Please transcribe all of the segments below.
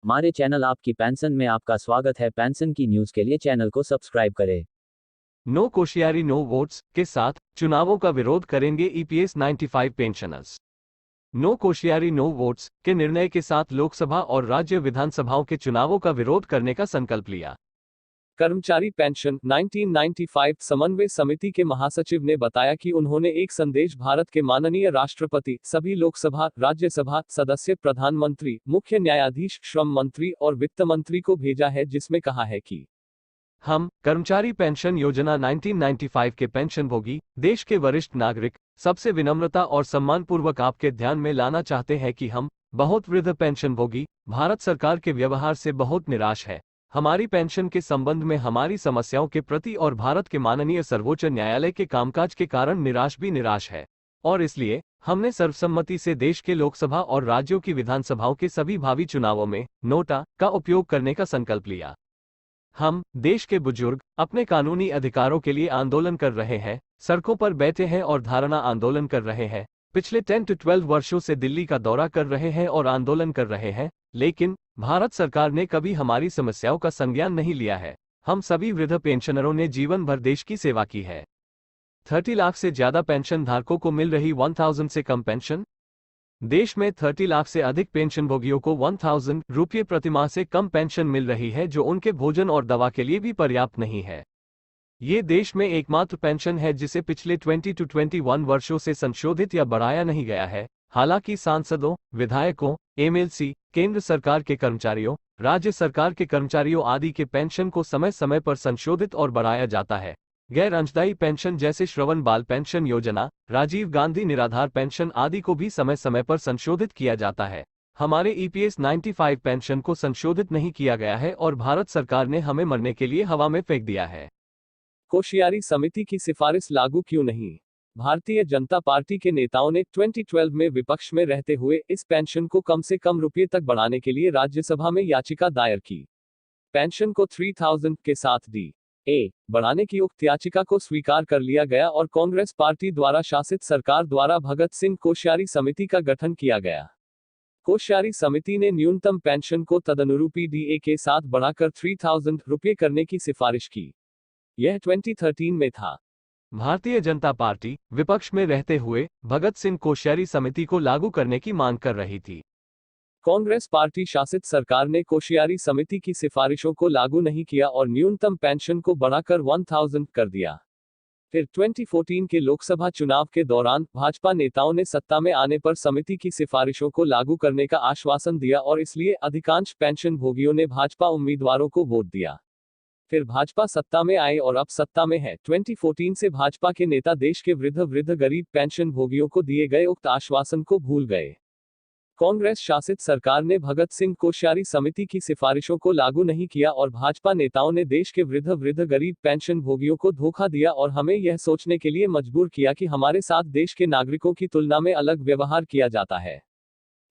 हमारे चैनल आपकी पेंशन में आपका स्वागत है। पेंशन की न्यूज के लिए चैनल को सब्सक्राइब करें। नो कोश्यारी नो वोट्स के साथ चुनावों का विरोध करेंगे EPS 95 pensioners. No Koshyari no votes के निर्णय के साथ लोकसभा और राज्य विधानसभाओं के चुनावों का विरोध करने का संकल्प लिया। कर्मचारी पेंशन 1995 समन्वय समिति के महासचिव ने बताया कि उन्होंने एक संदेश भारत के माननीय राष्ट्रपति, सभी लोकसभा, राज्यसभा सदस्य, प्रधानमंत्री, मुख्य न्यायाधीश, श्रम मंत्री और वित्त मंत्री को भेजा है, जिसमें कहा है कि हम कर्मचारी पेंशन योजना 1995 के पेंशनभोगी देश के वरिष्ठ नागरिक सबसे विनम्रता और सम्मानपूर्वक आपके ध्यान में लाना चाहते हैं कि हम बहुत वृद्ध पेंशनभोगी भारत सरकार के व्यवहार से बहुत निराश है। हमारी पेंशन के संबंध में हमारी समस्याओं के प्रति और भारत के माननीय सर्वोच्च न्यायालय के कामकाज के कारण निराश है, और इसलिए हमने सर्वसम्मति से देश के लोकसभा और राज्यों की विधानसभाओं के सभी भावी चुनावों में नोटा का उपयोग करने का संकल्प लिया। हम देश के बुजुर्ग अपने कानूनी अधिकारों के लिए आंदोलन कर रहे हैं, सड़कों पर बैठे हैं और धारणा आंदोलन कर रहे हैं, पिछले 10 से 12 वर्षों से दिल्ली का दौरा कर रहे हैं और आंदोलन कर रहे हैं, लेकिन भारत सरकार ने कभी हमारी समस्याओं का संज्ञान नहीं लिया है। हम सभी वृद्ध पेंशनरों ने जीवन भर देश की सेवा की है। 30 लाख से ज्यादा पेंशन धारकों को मिल रही 1000 से कम पेंशन। देश में 30 लाख से अधिक पेंशनभोगियों को 1000 रुपये प्रतिमाह से कम पेंशन मिल रही है, जो उनके भोजन और दवा के लिए भी पर्याप्त नहीं है। ये देश में एकमात्र पेंशन है जिसे पिछले 20 से 21 वर्षों से संशोधित या बढ़ाया नहीं गया है। हालांकि सांसदों, विधायकों, एमएलसी, केंद्र सरकार के कर्मचारियों, राज्य सरकार के कर्मचारियों आदि के पेंशन को समय समय पर संशोधित और बढ़ाया जाता है। गैर अंशदायी पेंशन जैसे श्रवण बाल पेंशन योजना, राजीव गांधी निराधार पेंशन आदि को भी समय समय पर संशोधित किया जाता है। हमारे ईपीएस 95 पेंशन को संशोधित नहीं किया गया है और भारत सरकार ने हमें मरने के लिए हवा में फेंक दिया है। कोश्यारी समिति की सिफारिश लागू क्यों नहीं? भारतीय जनता पार्टी के नेताओं ने 2012 में विपक्ष में रहते हुए इस पेंशन को कम से कम रुपये तक बढ़ाने के लिए राज्यसभा में याचिका दायर की। पेंशन को 3000 के साथ डी.ए. बढ़ाने की उक्त याचिका को स्वीकार कर लिया गया और कांग्रेस पार्टी द्वारा शासित सरकार द्वारा भगत सिंह कोश्यारी समिति का गठन किया गया। कोश्यारी समिति ने न्यूनतम पेंशन को तदनुरूपी डी.ए. के साथ बढ़ाकर 3000 रुपये करने की सिफारिश की। यह 2013 में था। भारतीय जनता पार्टी विपक्ष में रहते हुए भगत सिंह कोश्यारी समिति को लागू करने की मांग कर रही थी। कांग्रेस पार्टी शासित सरकार ने कोश्यारी समिति की सिफारिशों को लागू नहीं किया और न्यूनतम पेंशन को बढ़ाकर 1000 कर दिया। फिर 2014 के लोकसभा चुनाव के दौरान भाजपा नेताओं ने सत्ता में आने पर समिति की सिफारिशों को लागू करने का आश्वासन दिया और इसलिए अधिकांश पेंशन भोगियों ने भाजपा उम्मीदवारों को वोट दिया। फिर भाजपा सत्ता में आए और अब सत्ता में है। 2014 से भाजपा के नेता देश के वृद्ध गरीब पेंशन भोगियों को दिए गए उक्त आश्वासन को भूल गए। कांग्रेस शासित सरकार ने भगत सिंह कोश्यारी समिति की सिफारिशों को लागू नहीं किया और भाजपा नेताओं ने देश के वृद्ध गरीब पेंशन भोगियों को धोखा दिया और हमें यह सोचने के लिए मजबूर किया कि हमारे साथ देश के नागरिकों की तुलना में अलग व्यवहार किया जाता है।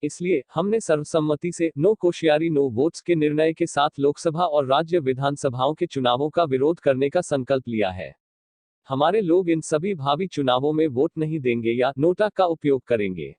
इसलिए हमने सर्वसम्मति से नो कोश्यारी नो वोट्स के निर्णय के साथ लोकसभा और राज्य विधानसभाओं के चुनावों का विरोध करने का संकल्प लिया है। हमारे लोग इन सभी भावी चुनावों में वोट नहीं देंगे या नोटा का उपयोग करेंगे।